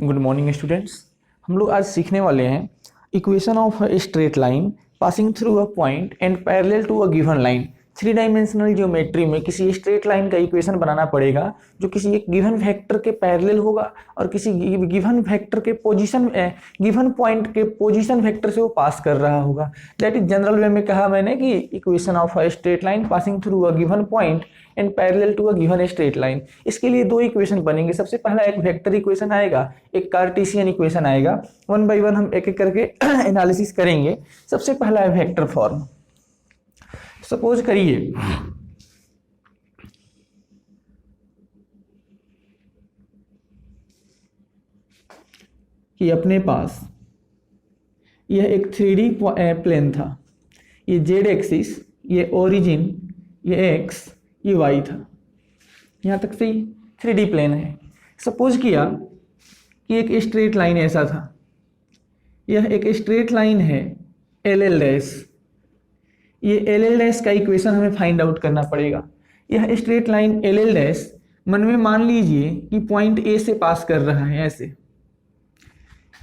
Good morning students. हम लोग आज सीखने वाले हैं equation of a straight line passing through a point and parallel to a given line. Three dimensional geometry में किसी स्ट्रेट लाइन का इक्वेशन बनाना पड़ेगा जो किसी एक गिवन वेक्टर के पैरेलल होगा और किसी गिवन वेक्टर के पोजीशन गिवन पॉइंट के पोजीशन वेक्टर से वो पास कर रहा होगा। दैट इज जनरल वे में कहा मैंने कि equation of a straight line passing through a given point and parallel to a given straight line. इसके लिए दो इक्वेशन बनेंगे। सबसे पहला एक वेक्टर इक्वेशन आएगा, एक कार्टेशियन इक्वेशन आएगा। वन बाय वन हम एक एक करके एनालिसिस करेंगे। सबसे पहला है वेक्टर फॉर्म। सपोज करिए कि अपने पास यह एक 3D प्लेन था। ये जेड एक्सिस, ये ओरिजिन, ये एक्स, ये वाई था। यहां तक से 3D प्लेन है। सपोज किया कि एक स्ट्रेट लाइन ऐसा था। यह एक स्ट्रेट लाइन है एल डैश। ये एल डैश का इक्वेशन हमें फाइंड आउट करना पड़ेगा। यह स्ट्रेट लाइन एल डैश मन में मान लीजिए कि पॉइंट ए से पास कर रहा है। ऐसे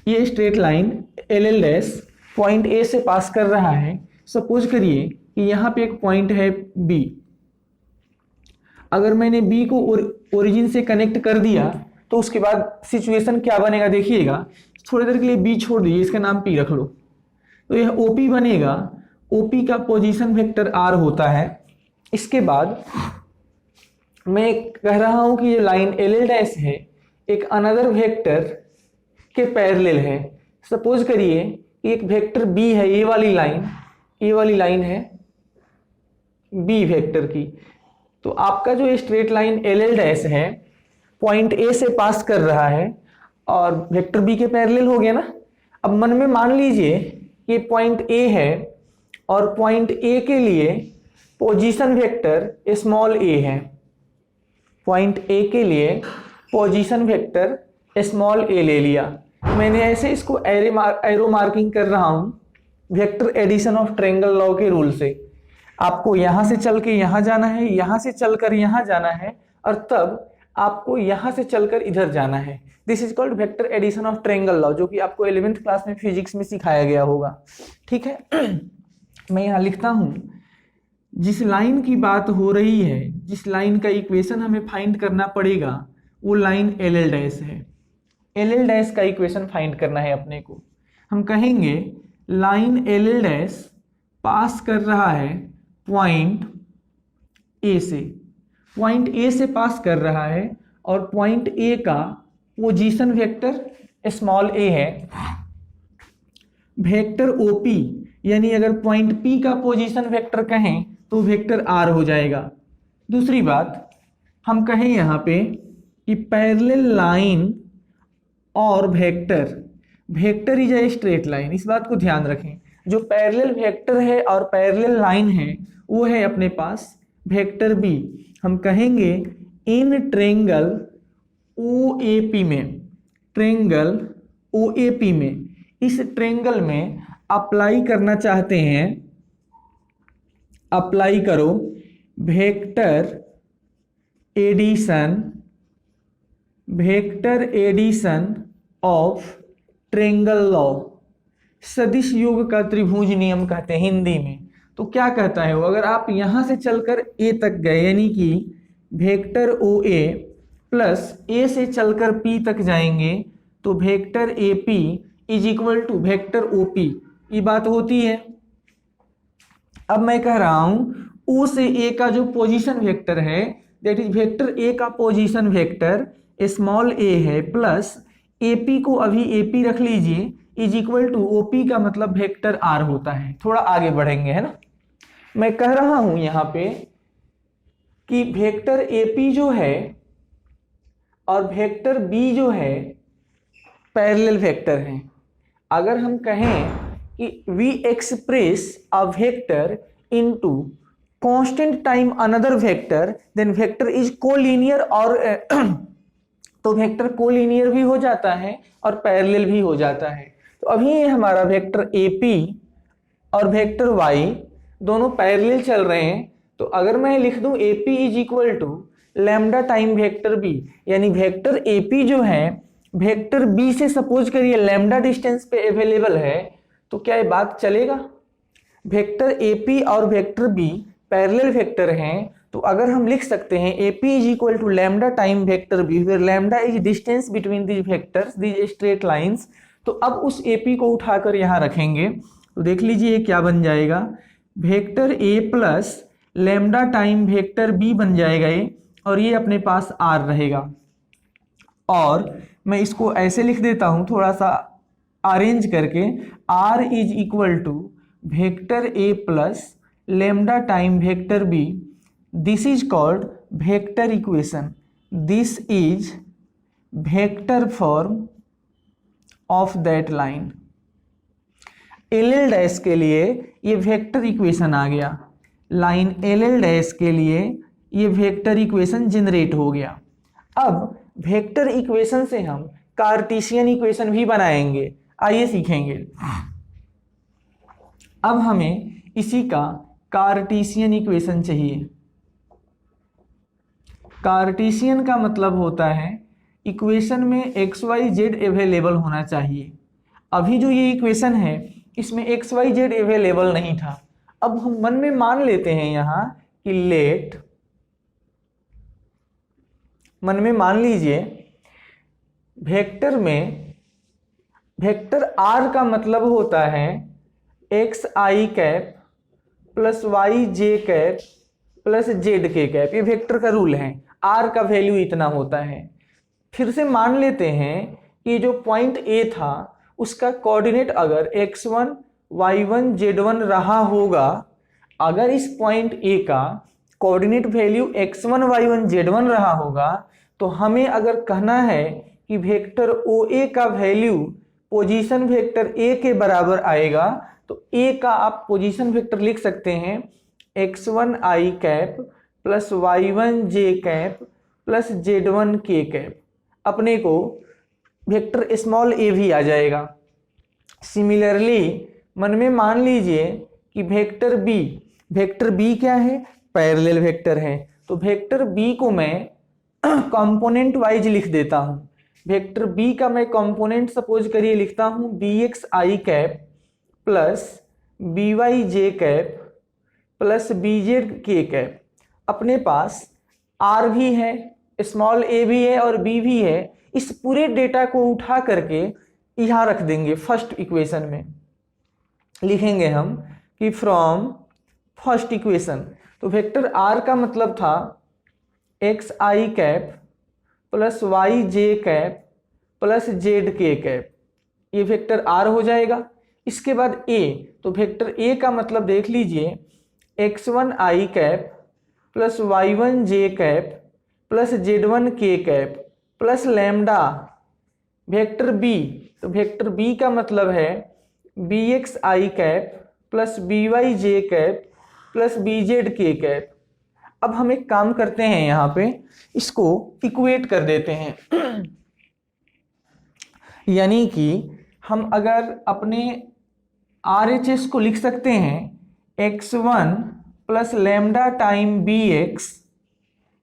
ये straight line L dash point A से पास कर रहा है। सपोज करिए कि यहाँ पे एक पॉइंट है बी। अगर मैंने बी को ओरिजिन से कनेक्ट कर दिया तो उसके बाद सिचुएशन क्या बनेगा देखिएगा। थोड़ी देर के लिए बी छोड़ दीजिए, इसका नाम पी रख लो। तो यह ओपी बनेगा। ओपी का पोजीशन वेक्टर आर होता है। इसके बाद मैं कह रहा हूं कि ये लाइन एल डैश है एक अनदर वेक्टर के पैरेलल है। सपोज करिए कि एक वेक्टर बी है, ये वाली लाइन है बी वेक्टर की। तो आपका जो स्ट्रेट लाइन एल डैश है पॉइंट ए से पास कर रहा है और वेक्टर बी के पैरेलल हो गया ना। अब मन में मान लीजिए कि पॉइंट ए है और पॉइंट ए के लिए पोजीशन वेक्टर स्मॉल ए है। पॉइंट ए के लिए पोजीशन वेक्टर स्मॉल ए ले लिया। मैंने ऐसे इसको एरो मार्किंग कर रहा हूं vector addition of triangle law के रूल से। आपको यहां से चल के यहां जाना है, यहां से चलकर यहां जाना है और तब आपको यहां से चलकर इधर जाना है। This is called vector addition of triangle law, जो कि आपको 11th क्लास में फिजिक्स में सिखाया गया होगा। ठीक है। मैं यहां लिखता हूं जिस लाइन की बात हो रही है, जिस लाइन का इक्वेशन हमें फाइंड करना पड़ेगा वो लाइन एल डैश है। एल डैश का इक्वेशन फाइंड करना है अपने को। हम कहेंगे लाइन एल डैश पास कर रहा है पॉइंट ए से। पॉइंट ए से पास कर रहा है और पॉइंट ए का पोजीशन वेक्टर स्मॉल ए है। वेक्टर ओपी यानी अगर पॉइंट पी का पोजीशन वेक्टर कहें तो वेक्टर आर हो जाएगा। दूसरी बात हम कहें यहां पे कि पैरेलल लाइन और vector is a straight line. इस बात को ध्यान रखें, जो पैरेलल वेक्टर है और पैरेलल लाइन है वो है अपने पास वेक्टर बी। हम कहेंगे इन ट्रायंगल ओएपी में, ट्रायंगल ओएपी में, इस ट्रायंगल में अप्लाई करना चाहते हैं, अप्लाई करो vector addition of triangle law. सदिश योग का त्रिभुज नियम कहते हैं हिंदी में। तो क्या कहता है वो, अगर आप यहां से चलकर ए तक गए यानी कि वेक्टर ओ ए प्लस ए से चलकर पी तक जाएंगे तो vector A P is equal to vector O P. ये बात होती है। अब मैं कह रहा हूं ओ से ए का जो पोजीशन वेक्टर है दैट इज वेक्टर ए का पोजीशन वेक्टर स्मॉल ए है प्लस एपी को अभी एपी रख लीजिए इज इक्वल टू ओपी का मतलब वेक्टर आर होता है। थोड़ा आगे बढ़ेंगे है ना। मैं कह रहा हूं यहां पे कि वेक्टर एपी जो है और वेक्टर बी जो है पैरेलल वेक्टर हैं। अगर हम कहें कि we express a vector into constant time another vector then vector is collinear और तो वेक्टर कोलिनियर भी हो जाता है और पैरेलल भी हो जाता है। तो अभी ये हमारा वेक्टर एपी और वेक्टर वाई दोनों पैरेलल चल रहे हैं। तो अगर मैं लिख दूं AP is equal to lambda time vector B, यानी वेक्टर एपी जो है वेक्टर बी से सपोज करिए लैम्डा डिस्टेंस पे अवेलेबल है, तो क्या ये बात चलेगा? वेक्टर एपी और वेक्टर बी पैरेलल वेक्टर हैं, तो अगर हम लिख सकते हैं AP is equal to lambda time vector B, where lambda is distance between these vectors, these straight lines, तो अब उस एपी को उठाकर यहाँ रखेंगे, तो देख लीजिए क्या बन जाएगा, वेक्टर ए plus lambda time vector B बन जाएगा ये, और ये अपने पास आर रहेगा। और मैं इसको ऐसे लिख देता हूं थोड़ा सा अरेंज करके, R is equal to vector A plus lambda time vector B, this is called vector equation, this is vector form of that line. L L dash के लिए ये वेक्टर इक्वेशन आ गया, लाइन एल एल डैश के लिए ये vector equation generate हो गया। अब वेक्टर इक्वेशन से हम कार्टेशियन इक्वेशन भी बनाएंगे, आइए सीखेंगे। अब हमें इसी का कार्टेशियन इक्वेशन चाहिए। कार्टेशियन का मतलब होता है इक्वेशन में एक्स वाई जेड अवेलेबल होना चाहिए। अभी जो ये इक्वेशन है इसमें एक्स वाई जेड अवेलेबल नहीं था। अब हम मन में मान लेते हैं यहाँ कि लेट, मन में मान लीजिए वेक्टर में, वेक्टर आर का मतलब होता है x I cap plus Y J cap plus Z K cap, ये वेक्टर का रूल है, आर का वैल्यू इतना होता है। फिर से मान लेते हैं कि जो पॉइंट ए था उसका कोऑर्डिनेट अगर x1 y1 z1 रहा होगा, अगर इस पॉइंट ए का coordinate value x1 y1 z1 रहा होगा, तो हमें अगर कहना है कि वेक्टर ओ ए का वैल्यू पोजीशन वेक्टर ए के बराबर आएगा, तो ए का आप पोजीशन वेक्टर लिख सकते हैं x1 i cap plus y1 j cap plus z1 k cap, अपने को वेक्टर स्मॉल ए भी आ जाएगा। सिमिलरली मन में मान लीजिए कि वेक्टर बी क्या है? पैरेलल वेक्टर है, तो वेक्टर बी को मैं कंपोनेंट वाइज लिख देता हूं। वेक्टर बी का मैं कंपोनेंट सपोज करिए लिखता हूं B X I cap plus B Y J cap plus B Z K cap. अपने पास आर भी है, स्मॉल ए भी है और बी भी है। इस पूरे डेटा को उठा करके यहाँ रख देंगे। फर्स्ट इक्वेशन में लिखेंगे हम कि फ्रॉम फर्स्ट इक्वेशन, तो वेक्टर आर का मतलब था x I cap plus Y J cap plus Z K cap, ये वेक्टर आर हो जाएगा। इसके बाद ए, तो वेक्टर ए का मतलब देख लीजिए x1 I cap plus y1 J cap plus z1 K cap plus lambda. Vector B, तो वेक्टर बी का मतलब है B X I cap plus B Y J cap plus B Z K cap. अब हम एक काम करते हैं, यहाँ पे इसको इक्वेट कर देते हैं यानी कि हम अगर अपने RHS को लिख सकते हैं x1 plus lambda time b x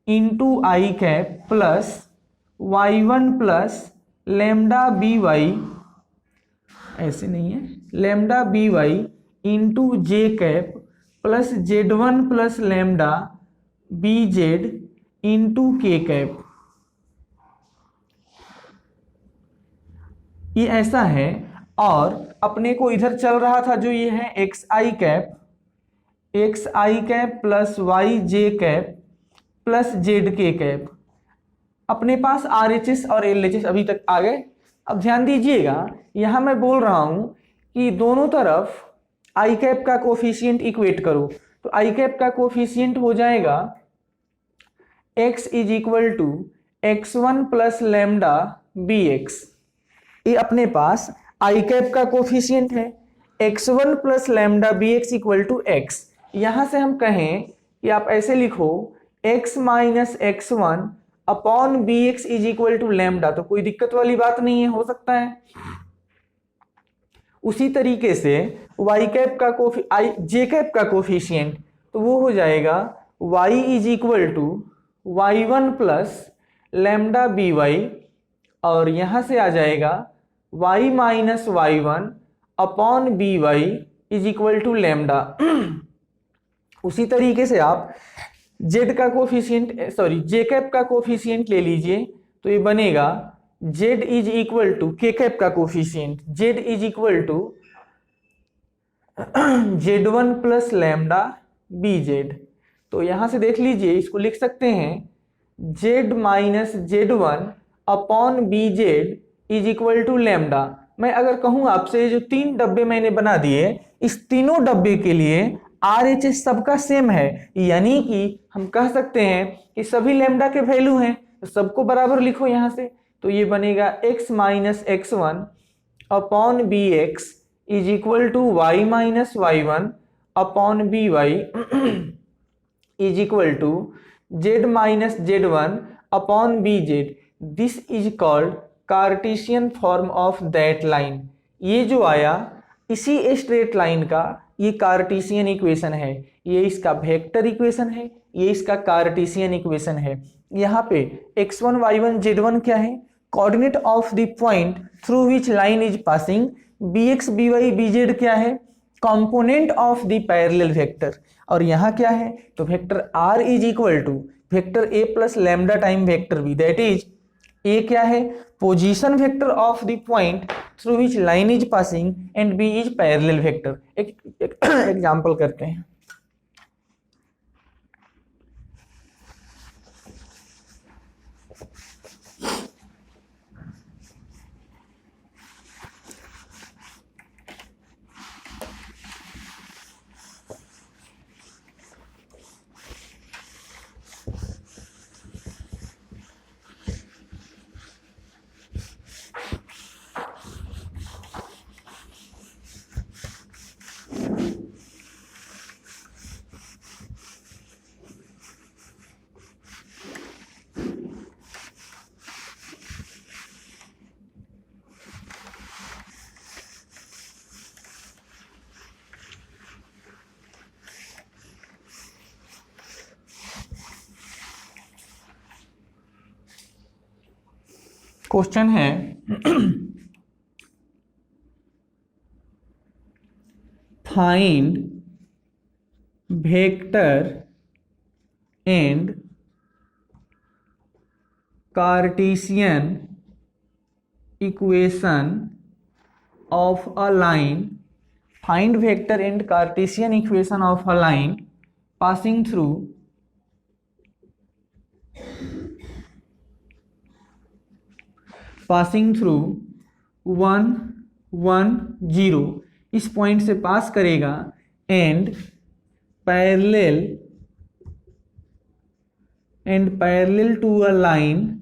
into i cap plus y1 plus lambda B y, ऐसे नहीं है, lambda B y into j cap plus z1 plus lambda b z into k cap. ये ऐसा है। और अपने को इधर चल रहा था जो ये है x I cap plus Y J cap plus Z K cap. अपने पास RHS और LHS अभी तक आ गए। अब ध्यान दीजिएगा, यहाँ मैं बोल रहा हूँ कि दोनों तरफ आई कैप का कोफिशिएंट इक्वेट करो, तो आई कैप का कोफिशिएंट हो जाएगा x is equal to x1 plus lambda B X. ये अपने पास आई कैप का कोफिशिएंट है, x1 plus lambda B X equal to X. यहाँ से हम कहें कि आप ऐसे लिखो x minus x1 upon B x is equal to lambda, तो कोई दिक्कत वाली बात नहीं है, हो सकता है। उसी तरीके से y कैप का जे कैप का कोफिशिएंट, तो वो हो जाएगा y is equal to y1 plus lambda B Y और यहाँ से आ जाएगा y minus Y one upon B Y is equal to lambda. उसी तरीके से आप z का कोफिशिएंट जे कैप का कोफिशिएंट ले लीजिए, तो ये बनेगा z is equal to K cap का coefficient z is equal to z1 plus lambda bz। तो यहां से देख लीजिए, इसको लिख सकते हैं z minus z1 upon bz is equal to lambda. मैं अगर कहूं आपसे, जो 3 डब्बे मैंने बना दिए, इस तीनों डब्बे के लिए RHS सबका सेम है, यानी कि हम कह सकते हैं कि सभी लैम्डा के वैल्यू हैं, तो सबको बराबर लिखो यहां से। तो ये बनेगा x minus x one upon B x is equal to y minus Y one upon B Y is equal to z minus z1 upon bz। This is called Cartesian form of that line. ये जो आया इसी straight line का ये Cartesian equation है, ये इसका vector equation है, ये इसका कार्टेशियन इक्वेशन है। यहाँ पे x1 y1 z1 क्या है? Coordinate of the point through which line is passing. bx by bz क्या है? Component of the parallel vector. और यहाँ क्या है? तो vector r is equal to vector a plus lambda time vector b, that is a क्या है? Position vector of the point through which line is passing and b is parallel vector. एक example करते हैं। Question है find vector and Cartesian equation of a line. Find vector and Cartesian equation of a line passing through passing through 1 1 0, इस point से pass करेगा and parallel to a line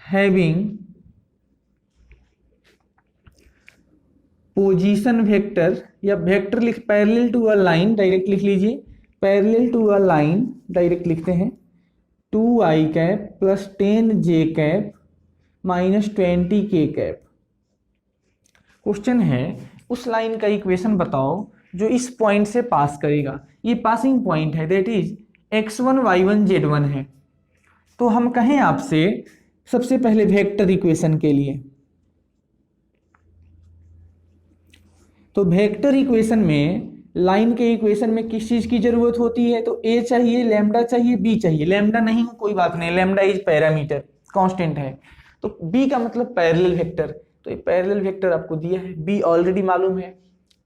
having position vector, या vector लिख parallel to a line direct लिख लीजिए, parallel to a line direct लिखते हैं 2i cap plus 10j cap minus 20k cap. Question है उस लाइन का इक्वेशन बताओ जो इस पॉइंट से पास करेगा। ये पासिंग पॉइंट है, that is x1 y1 z1 है। तो हम कहें आपसे सबसे पहले वेक्टर इक्वेशन के लिए, तो वेक्टर इक्वेशन में लाइन के इक्वेशन में किस चीज की जरूरत होती है? तो a चाहिए, लैम्डा चाहिए, b चाहिए। लैम्डा नहीं कोई बात नहीं, लैम्डा इज पैरामीटर, कांस्टेंट है। तो b का मतलब पैरेलल वेक्टर, तो ये पैरेलल वेक्टर आपको दिया है, b ऑलरेडी मालूम है।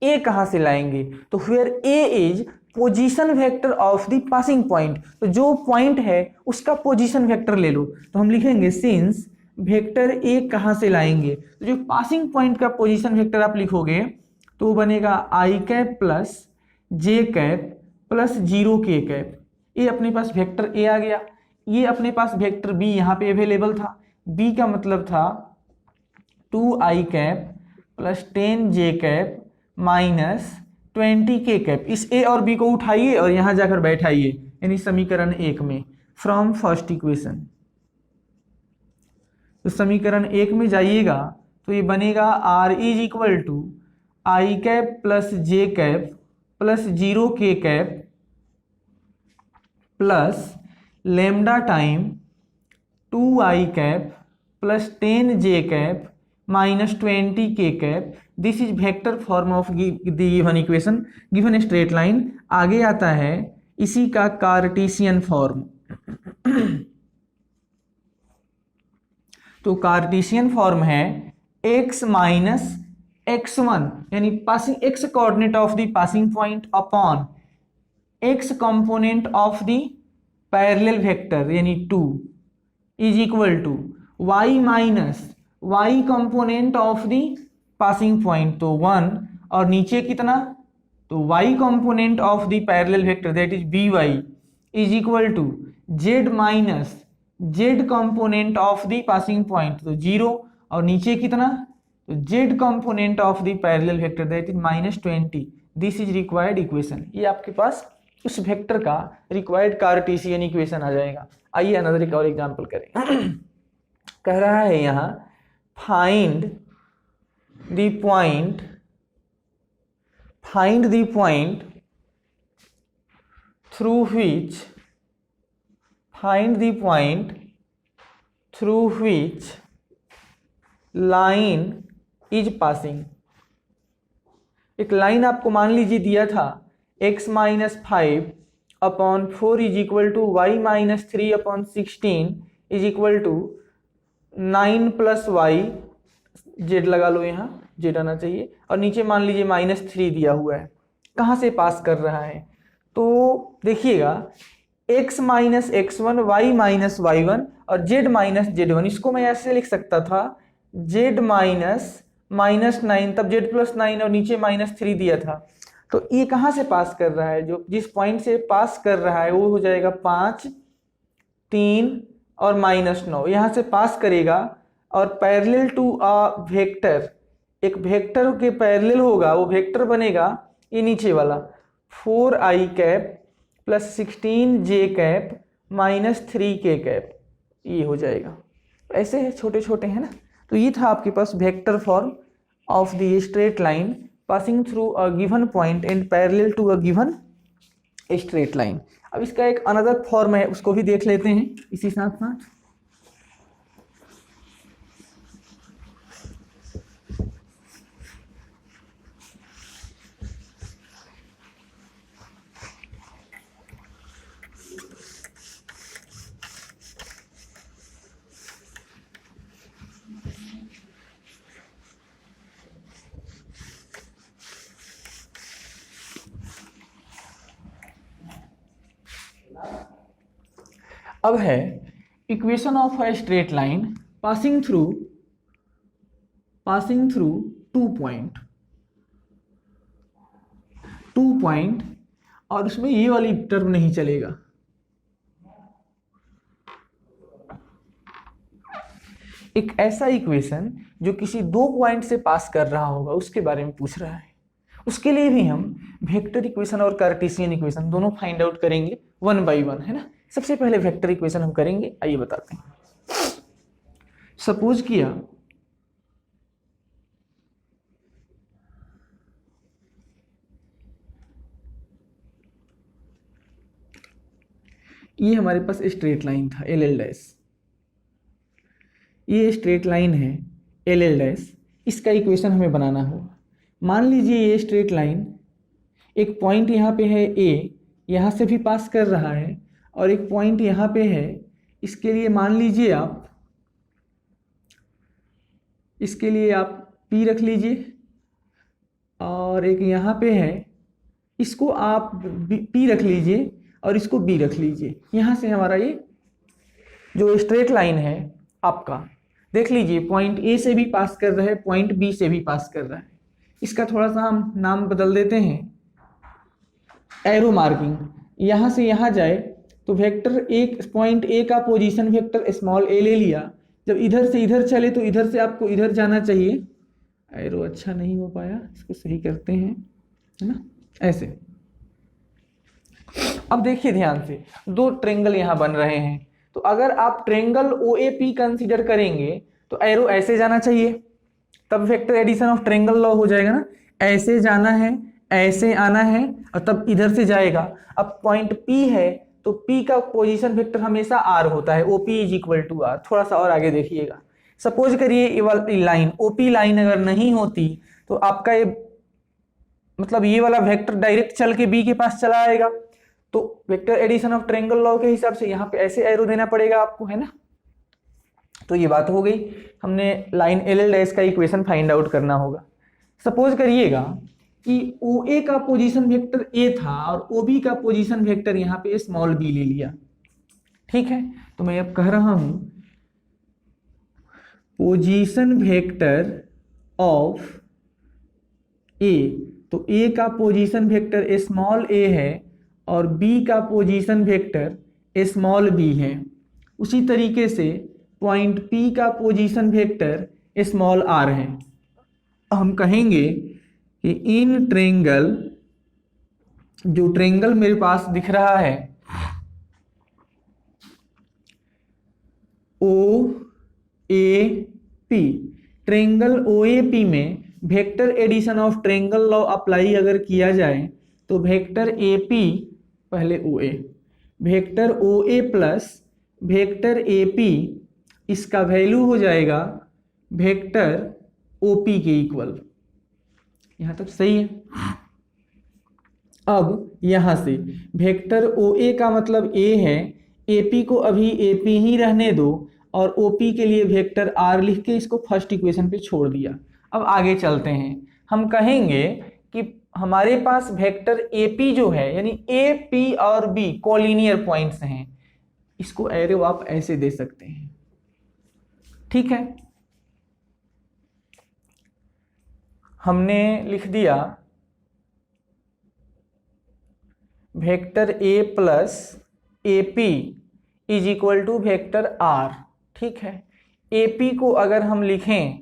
a कहां से लाएंगे? तो फिर a is position vector of the passing point, तो जो पॉइंट है उसका पोजीशन वेक्टर ले लो। तो हम लिखेंगे सिंस वेक्टर a कहां से लाएंगे, तो जो पासिंग पॉइंट का पोजीशन वेक्टर आप लिखोगे तो वो बनेगा i cap plus j cap plus 0k cap. ये अपने पास वेक्टर a आ गया, ये अपने पास वेक्टर b यहाँ पे अवेलेबल था। b का मतलब था 2i cap plus 10j cap minus 20k cap. इस a और b को उठाइए और यहाँ जाकर बैठाइए, यानी समीकरण 1 में फ्रॉम फर्स्ट इक्वेशन। तो समीकरण 1 में जाइएगा तो ये बनेगा r is equal to i cap plus j cap plus 0k cap plus lambda time 2i cap plus 10j cap minus 20k cap, this is vector form of the given equation, given straight line. आगे आता है इसी का Cartesian form. तो Cartesian form है x minus x1 यानी passing x coordinate of the passing point upon x component of the parallel vector यानी 2 is equal to y minus y component of the passing point तो 1 और नीचे कितना, तो y component of the parallel vector that is by is equal to z minus z component of the passing point तो 0 और नीचे कितना, तो z component of the parallel vector that is minus 20। This is required equation. ये आपके पास उस vector का required Cartesian equation आ जाएगा। आइए अनदर एक और एग्जांपल करें। कह रहा है यहाँ find the point through which line is passing। एक लाइन आपको मान लीजिए दिया था x minus 5 upon 4 is equal to y minus 3 upon 16 is equal to 9 plus y, z लगा लो, यहाँ जेड आना चाहिए, और नीचे मान लीजिए माइनस 3 दिया हुआ है। कहाँ से पास कर रहा है, तो देखिएगा x minus x1 y minus y1 और z माइनस z1। इसको मैं ऐसे लिख सकता था z माइनस 9, तब z प्लस 9 और नीचे माइनस 3 दिया था। तो ये कहाँ से पास कर रहा है, जो जिस पॉइंट से पास कर रहा है वो हो जाएगा 5, 3 और माइनस 9, यहाँ से पास करेगा और पैरेलल टू अ वेक्टर, एक वेक्टर के पैरेलल होगा, वो वेक्टर बनेगा ये नीचे वाला 4i cap plus 16j cap minus 3k cap, ये हो जाएगा। ऐसे है, छोटे छोटे हैं ना। तो ये था आपके पास vector form of the straight line passing through a given point and parallel to a given straight line. अब इसका एक अनदर फॉर्म है, उसको भी देख लेते हैं इसी साथ साथ। अब है equation of a straight line passing through 2 point और उसमें ये वाली टर्म नहीं चलेगा। एक ऐसा इक्वेशन जो किसी 2 पॉइंट से पास कर रहा होगा उसके बारे में पूछ रहा है। उसके लिए भी हम वेक्टर इक्वेशन और कार्टेशियन इक्वेशन दोनों फाइंड आउट करेंगे 1 by 1, है ना। सबसे पहले वेक्टर इक्वेशन हम करेंगे, आइए बताते हैं। सपोज किया ये हमारे पास स्ट्रेट लाइन था LL डैश, ये स्ट्रेट लाइन है LL डैश, इसका इक्वेशन हमें बनाना होगा। मान लीजिए ये स्ट्रेट लाइन एक पॉइंट यहाँ पे है A, यहाँ से भी पास कर रहा है, और एक पॉइंट यहाँ पे है, इसके लिए मान लीजिए आप, इसके लिए आप P रख लीजिए, और एक यहाँ पे है, इसको आप P रख लीजिए और इसको B रख लीजिए। यहाँ से हमारा ये जो स्ट्रेट लाइन है आपका, देख लीजिए पॉइंट A से भी पास कर रहा है, पॉइंट B से भी पास कर रहा है। इसका थोड़ा सा हम नाम बदल देते हैं, एरो मार्किंग। यहाँ से यहाँ जाए तो वेक्टर एक पॉइंट A का पोजीशन वेक्टर स्मॉल a ले लिया, जब इधर से इधर चले तो इधर से आपको इधर जाना चाहिए। एरो अच्छा नहीं हो पाया, इसको सही करते हैं, है ना, ऐसे। अब देखिए ध्यान से, 2 ट्रेंगल यहाँ बन रहे हैं, तो अगर आप ट्रेंगल OAP कंसीडर करेंगे तो एरो ऐसे जाना चाहिए, तब vector addition of triangle law हो जाएगा ना। ऐसे जाना है, ऐसे आना है, और तब इधर से जाएगा। अब पॉइंट P है तो P का पोजीशन वेक्टर हमेशा R होता है, OP is equal to R। थोड़ा सा और आगे देखिएगा, सपोज करिए ये वाली लाइन ओपी लाइन अगर नहीं होती तो आपका ये मतलब ये वाला वेक्टर डायरेक्ट चल के बी के पास चला आएगा, तो vector addition of triangle law के हिसाब से यहाँ पे ऐसे एरो देना पड़ेगा आपको, है ना। तो ये बात हो गई, हमने लाइन एल एल डैश का इक्वेशन फाइंड आउट करना होगा। सपोज करिएगा कि ओ ए का पोजीशन वेक्टर ए था और ओ बी का पोजीशन वेक्टर यहाँ पे स्मॉल बी ले लिया, ठीक है। तो मैं अब कह रहा हूं पोजीशन वेक्टर ऑफ ए, तो ए का पोजीशन वेक्टर स्मॉल ए है और बी का पोजीशन वेक्टर स्मॉल बी है। उसी तरीके से पॉइंट पी का पोजीशन वेक्टर स्मॉल आर है। हम कहेंगे कि इन ट्रायंगल, जो ट्रायंगल मेरे पास दिख रहा है O A P, triangle O A P में vector addition of triangle law apply अगर किया जाए तो वेक्टर ए पी, पहले O A, vector O A plus vector A P, इसका वैल्यू हो जाएगा वेक्टर ओ पी के इक्वल। यहां तक सही है। अब यहां से वेक्टर ओ ए का मतलब ए है, ए पी को अभी ए पी ही रहने दो और ओ पी के लिए वेक्टर आर लिख के इसको फर्स्ट इक्वेशन पे छोड़ दिया। अब आगे चलते हैं, हम कहेंगे कि हमारे पास वेक्टर ए पी जो है, यानी ए पी और बी कोलिनियर पॉइंट्स हैं, इसको एरो आप ऐसे दे सकते हैं, ठीक है। हमने लिख दिया vector A plus A P is equal to vector r, ठीक है। ए पी को अगर हम लिखें,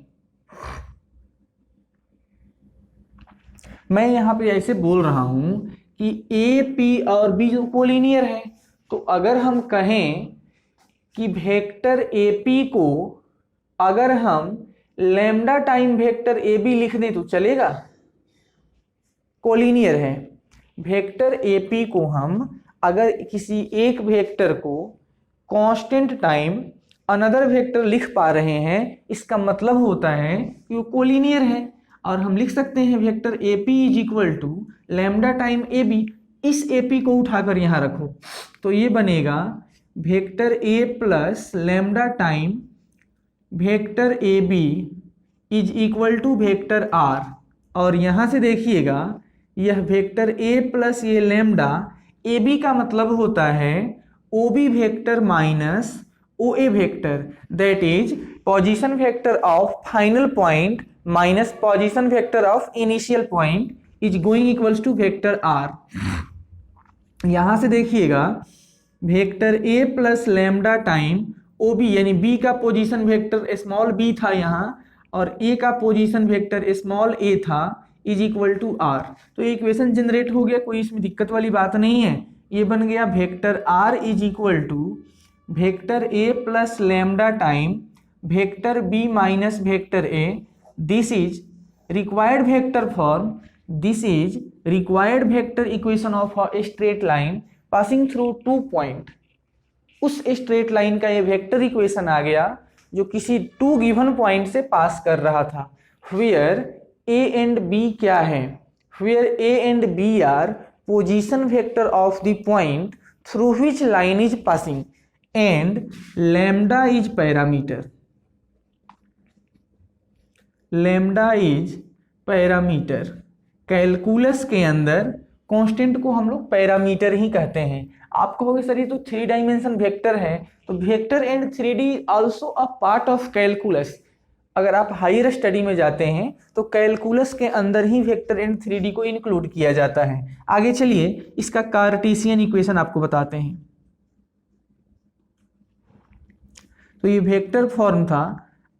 मैं यहां पे ऐसे बोल रहा हूं कि ए पी और बी जो कोलिनियर है, तो अगर हम कहें कि वेक्टर ए पी को अगर हम lambda time vector A B लिख दें तो चलेगा, कोलिनियर है। वेक्टर ए पी को हम अगर किसी एक वेक्टर को कांस्टेंट टाइम अनदर वेक्टर लिख पा रहे हैं, इसका मतलब होता है कि वो कोलिनियर है। और हम लिख सकते हैं vector A P is equal to lambda time A B. इस ए पी को उठाकर यहाँ रखो तो ये बनेगा vector A plus lambda time vector A B is equal to vector r. और यहाँ से देखिएगा यह वेक्टर ए प्लस ये लैम्डा ए बी का मतलब होता है O B vector minus O A vector, that is position vector of final point minus position vector of initial point is going equals to vector r. यहां से देखिएगा vector ए plus lambda time O B, यानी B का position vector small B था यहाँ और ए का position vector small ए था, इज इक्वल टू आर। तो ये इक्वेशन जनरेट हो गया, कोई इसमें दिक्कत वाली बात नहीं है। ये बन गया vector r is equal to vector A plus lambda time vector b minus vector a. This is required vector form, this is required vector equation of a straight line passing through two point. उस straight line का ये vector equation आ गया जो किसी to given point से पास कर रहा था। वेयर ए एंड बी क्या है, where a and b are position vector of the point through which line is passing and lambda is parameter. Lambda is parameter. Calculus के अंदर कांस्टेंट को हम लोग पैरामीटर ही कहते हैं। आप कहोगे सर ये तो 3 डायमेंशन वेक्टर है, तो vector and 3D also a part of calculus. अगर आप हायर स्टडी में जाते हैं तो कैलकुलस के अंदर ही वेक्टर एंड 3D को इंक्लूड किया जाता है। आगे चलिए इसका कार्टेशियन इक्वेशन आपको बताते हैं। तो ये वेक्टर फॉर्म था,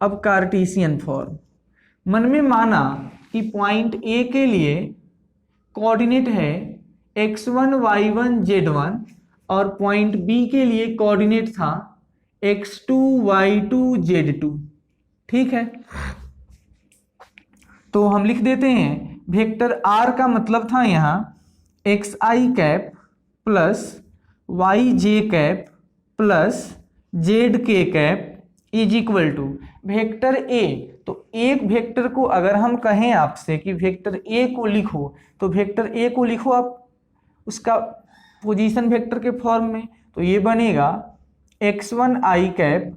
अब कार्टेशियन फॉर्म। मन में माना कि पॉइंट ए के लिए कोऑर्डिनेट है x1 y1 z1 और पॉइंट बी के लिए कोऑर्डिनेट था x2 y2 z2, ठीक है। तो हम लिख देते हैं वेक्टर r का मतलब था यहाँ xi cap plus yj cap plus zk cap is equal to vector a. तो एक वेक्टर को अगर हम कहें आपसे कि वेक्टर ए को लिखो, तो वेक्टर ए को लिखो आप उसका पोजीशन वेक्टर के फॉर्म में। तो ये बनेगा x1 i cap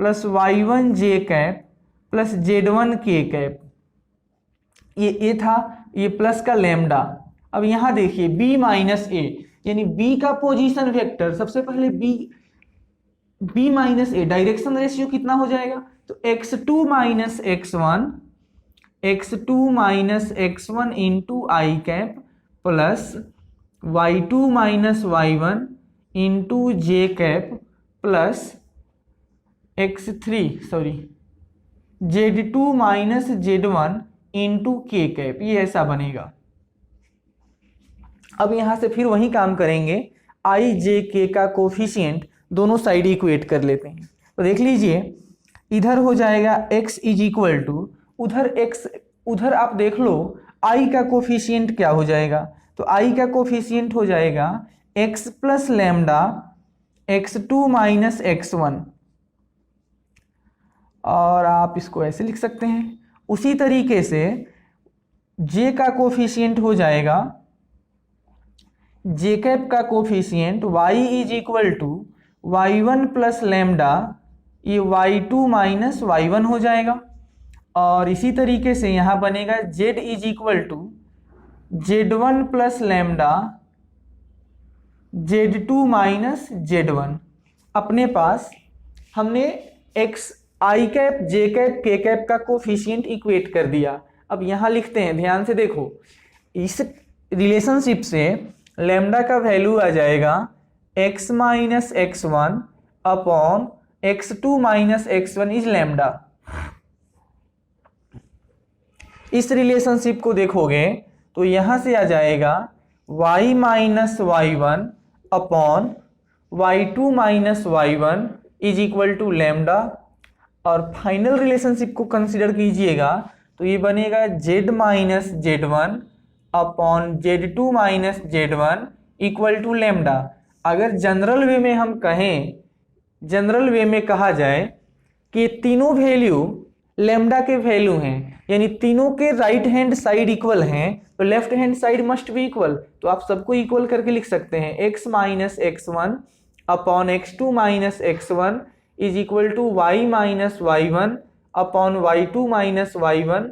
plus y1 j cap plus z1 k cap. ये था, ये प्लस का लैम्डा। अब यहाँ देखिए b माइनस ए, यानी b का पोजीशन वेक्टर, सबसे पहले b minus a, direction ratio कितना हो जाएगा? तो x2 minus x1 into i cap plus y2 minus y1 into j cap plus z2 minus z1 into k cap. ये ऐसा बनेगा। अब यहां से फिर वही काम करेंगे, आई जे के का कोफिशिएंट दोनों साइड इक्वेट कर लेते हैं। तो देख लीजिए इधर हो जाएगा x इज इक्वल टू, उधर आप देख लो i का कोफिशिएंट क्या हो जाएगा। तो i का कोफिशिएंट हो जाएगा x plus lambda x2 minus x1, और आप इसको ऐसे लिख सकते हैं। उसी तरीके से j का कोफिशिएंट हो जाएगा, j कैप का coefficient y is equal to y1 plus lambda, ये y2 माइनस y1 हो जाएगा। और इसी तरीके से यहाँ बनेगा z is equal to z1 plus lambda z2 minus z1। अपने पास हमने x i cap j cap k cap का कोफिशिएंट इक्वेट कर दिया। अब यहाँ लिखते हैं, ध्यान से देखो, इस रिलेशनशिप से लैम्डा का वैल्यू आ जाएगा x minus x1 upon x2 minus x1 is lambda. इस रिलेशनशिप को देखोगे तो यहां से आ जाएगा y minus y1 upon y2 minus y1 is equal to lambda. और फाइनल रिलेशनशिप को कंसीडर कीजिएगा तो ये बनेगा z minus z1 upon z2 minus z1 equal to lambda. अगर जनरल वे में हम कहें, जनरल वे में कहा जाए कि तीनों वैल्यू लैम्डा के वैल्यू हैं, यानी तीनों के राइट हैंड साइड इक्वल हैं, तो left hand side must be equal. तो आप सबको इक्वल करके लिख सकते हैं x minus x1 upon x2 minus x1 is equal to y minus y1 upon y2 minus y1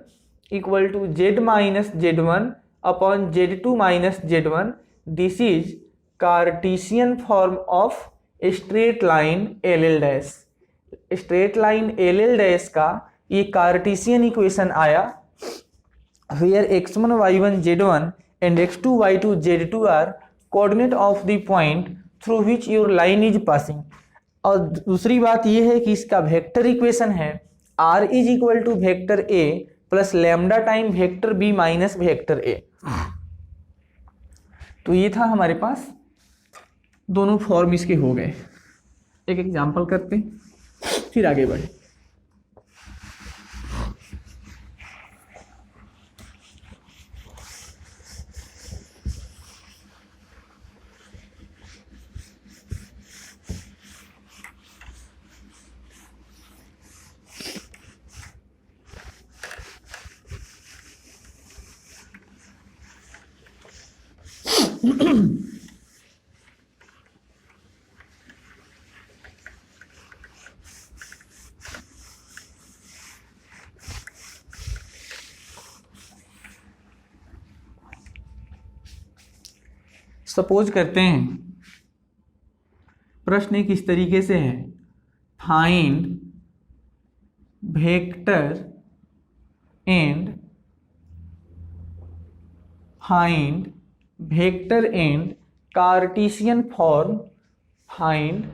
equal to z minus z1 upon z2 minus z1। This is Cartesian form of straight line LL dash. Straight line LL dash का ये Cartesian equation आया, where x1 y1 z1 and x2 y2 z2 are coordinate of the point through which your line is passing। और दूसरी बात यह है कि इसका वेक्टर इक्वेशन है r is equal to vector a plus lambda time vector b minus vector a। तो ये था हमारे पास, दोनों फॉर्म इसके हो गए। एक एग्जांपल करते हैं फिर आगे बढ़े। सपोज करते हैं, प्रश्न एक इस तरीके से है, find vector and Cartesian form, find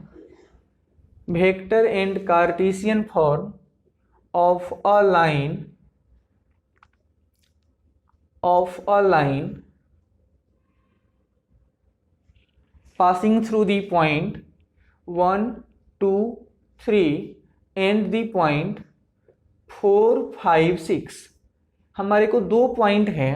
vector and Cartesian form of a line passing through the point 1, 2, 3 and the point 4, 5, 6। हमारे को दो पॉइंट हैं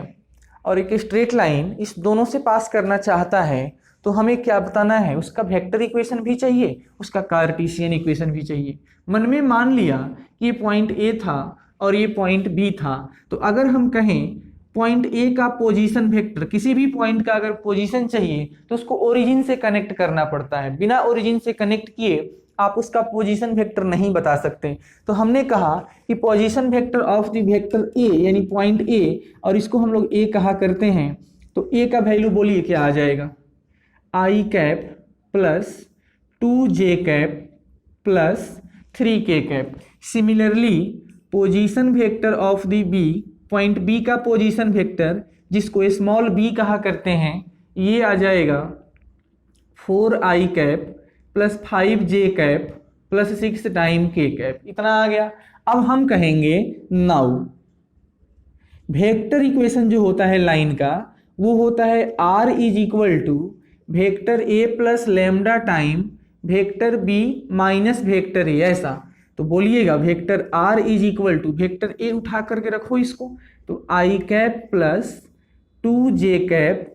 और एक स्ट्रेट लाइन इस दोनों से पास करना चाहता है, तो हमें क्या बताना है, उसका वेक्टर इक्वेशन भी चाहिए, उसका कार्टेशियन इक्वेशन भी चाहिए। मन में मान लिया कि ये पॉइंट ए था और ये पॉइंट बी था, तो अगर हम कहें पॉइंट ए का पोजीशन वेक्टर, किसी भी पॉइंट का अगर पोजीशन चाहिए तो उसको ओरिजिन से कनेक्ट करना पड़ता है। बिना ओरिजिन से कनेक्ट किए आप उसका पोजीशन वेक्टर नहीं बता सकते। तो हमने कहा कि position vector of the vector A यानी पॉइंट ए, और इसको हम लोग ए कहा करते हैं, तो ए का वैल्यू बोलिए क्या आ जाएगा, i cap plus 2j cap plus 3k cap. Similarly position vector of the b, point b का पोजीशन वेक्टर जिसको स्मॉल बी कहा करते हैं, ये आ जाएगा 4i cap plus 5j cap plus 6 time k cap. इतना आ गया। अब हम कहेंगे नाउ वेक्टर इक्वेशन जो होता है लाइन का, वो होता है r is equal to vector a plus lambda time vector b minus vector a। ऐसा तो बोलिएगा vector r is equal to, vector a उठा करके रखो इसको, तो i cap plus 2j cap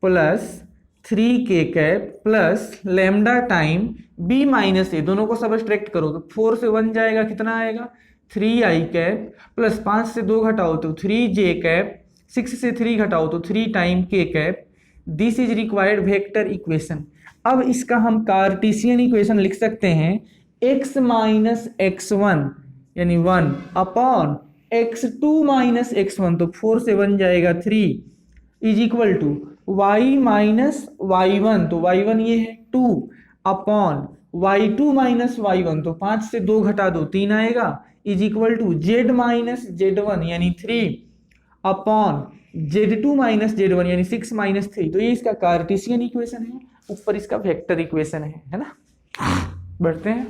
plus 3k cap plus lambda time b minus a, दोनों को सबट्रैक्ट करो तो 4 से 1 जाएगा, कितना आएगा 3i कैप प्लस 5 से 2 घटाओ तो 3j कैप, 6 से 3 घटाओ तो 3 time k cap. This is required vector equation. अब इसका हम कार्टेशियन इक्वेशन लिख सकते हैं, x माइनस x1 यानी 1 अपॉन x2 माइनस x1, तो 4 से 1 जाएगा 3 is equal to y minus y1, तो y1 ये है 2 अपॉन y2 माइनस y1, तो 5 से 2 घटा दो 3 आएगा, is equal to z minus z1 यानी 3 अपॉन z2 माइनस z1 यानी 6 माइनस 3। तो ये इसका कार्टेशियन इक्वेशन है, ऊपर इसका वेक्टर इक्वेशन है ना। बढ़ते हैं।